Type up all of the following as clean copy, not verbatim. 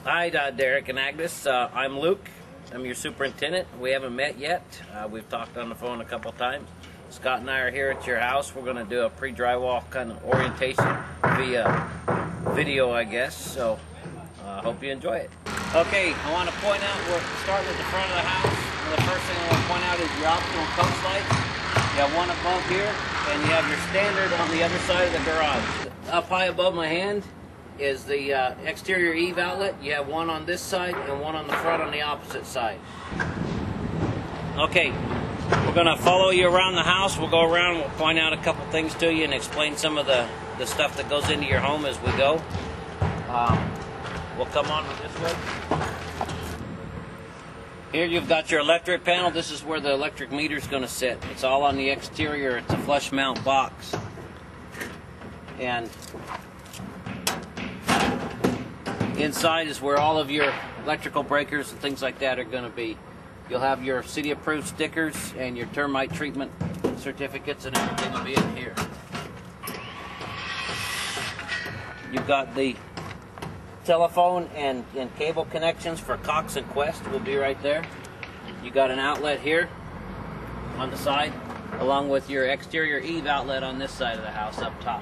Hi, Derek and Agnes. I'm Luke. I'm your superintendent. We haven't met yet. We've talked on the phone a couple times. Scott and I are here at your house. We're going to do a pre-drywall kind of orientation via video, I guess. So, hope you enjoy it. Okay, I want to point out we're starting at the front of the house. And the first thing I want to point out is your optional coast lights. You have one above here, and you have your standard on the other side of the garage. Up high above my hand is the exterior eave outlet. You have one on this side and one on the front on the opposite side. Okay, we're going to follow you around the house. We'll go around, we'll point out a couple things to you and explain some of the stuff that goes into your home as we go. We'll come on with this way. Here you've got your electric panel. This is where the electric meter is going to sit. It's all on the exterior. It's a flush mount box. And inside is where all of your electrical breakers and things like that are going to be. You'll have your city approved stickers and your termite treatment certificates, and everything will be in here. You've got the telephone and cable connections for Cox and Quest will be right there. You got an outlet here on the side, along with your exterior eave outlet on this side of the house up top.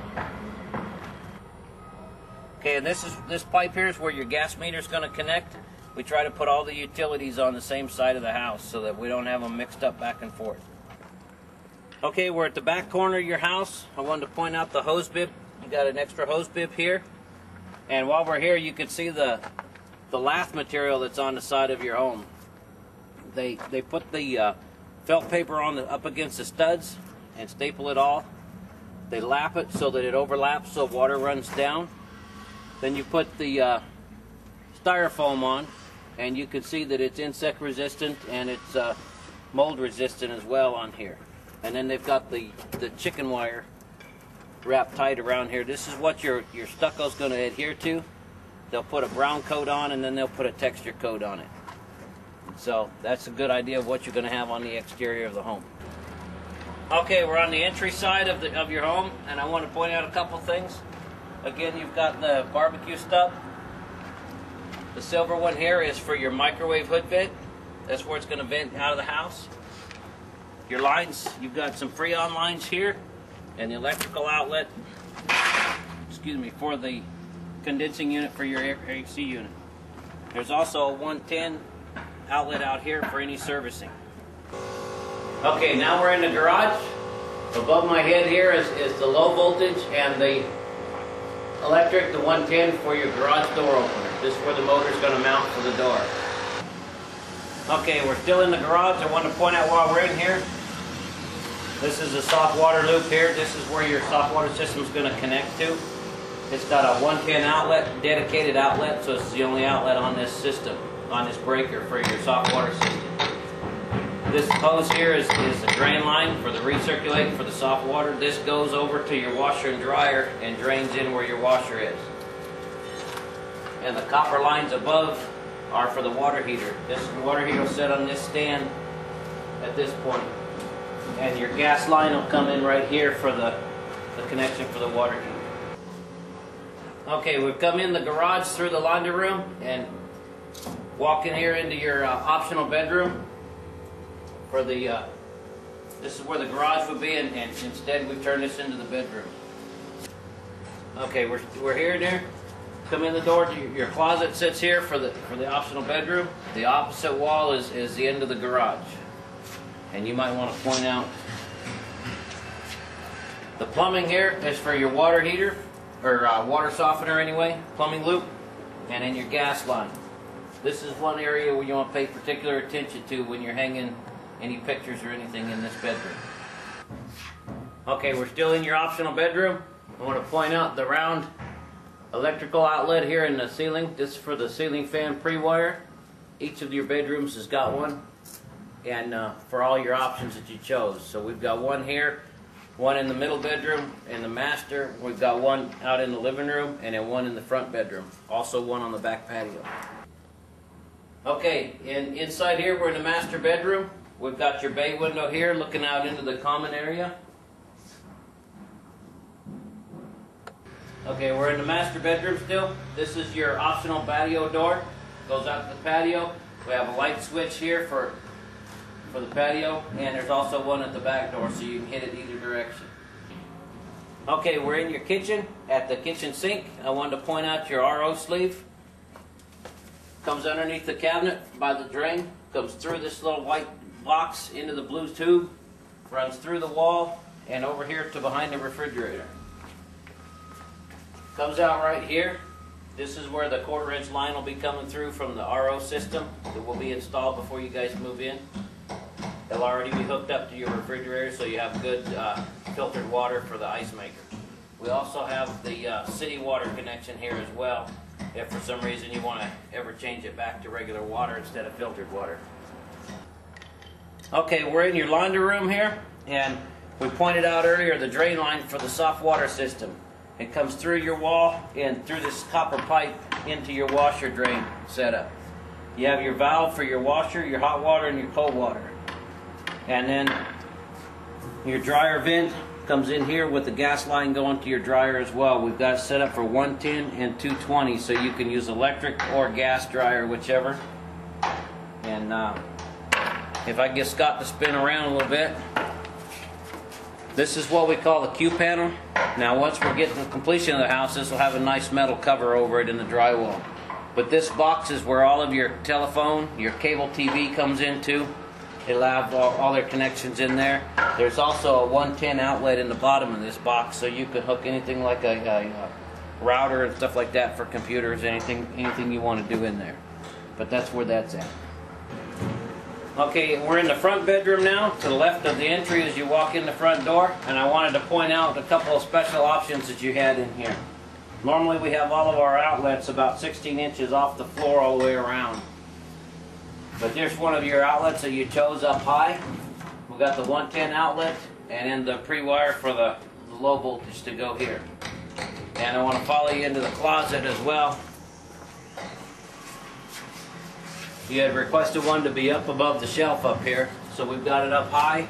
Okay, and this pipe here is where your gas meter is going to connect. We try to put all the utilities on the same side of the house so that we don't have them mixed up back and forth. Okay, we're at the back corner of your house. I wanted to point out the hose bib. You got an extra hose bib here. And while we're here, you can see the lath material that's on the side of your home. They put the felt paper on up against the studs and staple it all. They lap it so that it overlaps so water runs down. Then you put the styrofoam on, and you can see that it's insect resistant and it's mold resistant as well on here. And then they've got the chicken wire wrapped tight around here. This is what your stucco is going to adhere to. They'll put a brown coat on, and then they'll put a texture coat on it. So that's a good idea of what you're going to have on the exterior of the home. Okay, we're on the entry side of your home, and I want to point out a couple things. Again, you've got the barbecue stub. The silver one here is for your microwave hood vent. That's where it's going to vent out of the house. Your lines, you've got some Freon lines here, and the electrical outlet, for the condensing unit for your AC unit. There's also a 110 outlet out here for any servicing. Okay, now we're in the garage. Above my head here is the low voltage and the electric, the 110 for your garage door opener. This is where the motor is going to mount for the door. Okay, we're still in the garage. I want to point out while we're in here, this is a soft water loop here. This is where your soft water system is going to connect to. It's got a 110 outlet, dedicated outlet, so it's the only outlet on this system, on this breaker for your soft water system. This hose here is a drain line for the recirculate for the soft water. This goes over to your washer and dryer and drains in where your washer is. And the copper lines above are for the water heater. This water heater will sit on this stand at this point. And your gas line will come in right here for the connection for the water heater. Okay, we've come in the garage through the laundry room and walk in here into your optional bedroom. For the this is where the garage would be, and instead we've turned this into the bedroom. Okay, we're here and there. Come in the door. Your closet sits here for the optional bedroom. The opposite wall is the end of the garage. And you might want to point out the plumbing here is for your water heater, or water softener anyway, plumbing loop, and then your gas line. This is one area where you want to pay particular attention to when you're hanging any pictures or anything in this bedroom. Okay, we're still in your optional bedroom. I want to point out the round electrical outlet here in the ceiling. This is for the ceiling fan pre-wire. Each of your bedrooms has got one, and for all your options that you chose. So we've got one here, one in the middle bedroom in the master. We've got one out in the living room, and then one in the front bedroom. Also one on the back patio. Okay, inside here we're in the master bedroom. We've got your bay window here looking out into the common area. Okay, we're in the master bedroom still. This is your optional patio door. goes out to the patio. We have a light switch here for the patio, and there's also one at the back door, so you can hit it either direction. Okay, we're in your kitchen. At the kitchen sink, I wanted to point out your RO sleeve. Comes underneath the cabinet by the drain, comes through this little white box into the blue tube, runs through the wall, and over here to behind the refrigerator. Comes out right here. This is where the 1/4-inch line will be coming through from the RO system that will be installed before you guys move in. It'll already be hooked up to your refrigerator, so you have good filtered water for the ice maker. We also have the city water connection here as well, if for some reason you want to ever change it back to regular water instead of filtered water. Okay, we're in your laundry room here, and we pointed out earlier the drain line for the soft water system. It comes through your wall and through this copper pipe into your washer drain setup. You have your valve for your washer, your hot water, and your cold water. And then your dryer vent comes in here with the gas line going to your dryer as well. We've got it set up for 110 and 220, so you can use electric or gas dryer, whichever. And if I get Scott to spin around a little bit, this is what we call the Q panel. Now once we're getting to the completion of the house, this will have a nice metal cover over it in the drywall. But this box is where all of your telephone, your cable TV comes into. It'll have all their connections in there. There's also a 110 outlet in the bottom of this box, so you can hook anything like a router and stuff like that for computers, anything you want to do in there. But that's where that's at. Okay, we're in the front bedroom now, to the left of the entry as you walk in the front door, and I wanted to point out a couple of special options that you had in here. Normally we have all of our outlets about 16 inches off the floor all the way around. But there's one of your outlets that you chose up high. We've got the 110 outlet, and then the pre-wire for the low voltage to go here. And I want to follow you into the closet as well. You had requested one to be up above the shelf up here, so we've got it up high.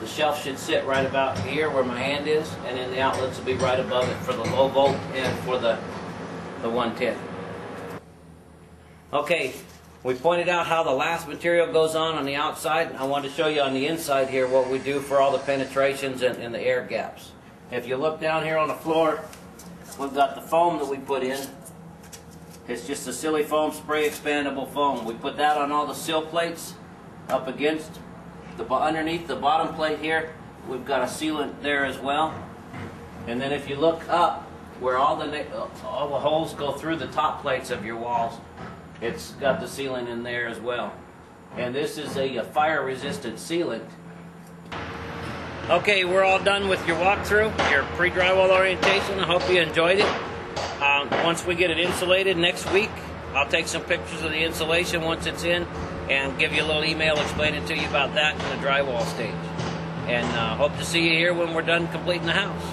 The shelf should sit right about here where my hand is, and then the outlets will be right above it for the low volt and for the 110. Okay, we pointed out how the last material goes on the outside. I want to show you on the inside here what we do for all the penetrations and the air gaps. If you look down here on the floor, we've got the foam that we put in. It's just a silly foam spray expandable foam. We put that on all the sill plates up against underneath the bottom plate here. We've got a sealant there as well. And then if you look up where all the holes go through the top plates of your walls, it's got the sealant in there as well. And this is a fire resistant sealant. Okay, we're all done with your walkthrough, your pre-drywall orientation. I hope you enjoyed it. Once we get it insulated next week, I'll take some pictures of the insulation once it's in and give you a little email explaining to you about that in the drywall stage. And hope to see you here when we're done completing the house.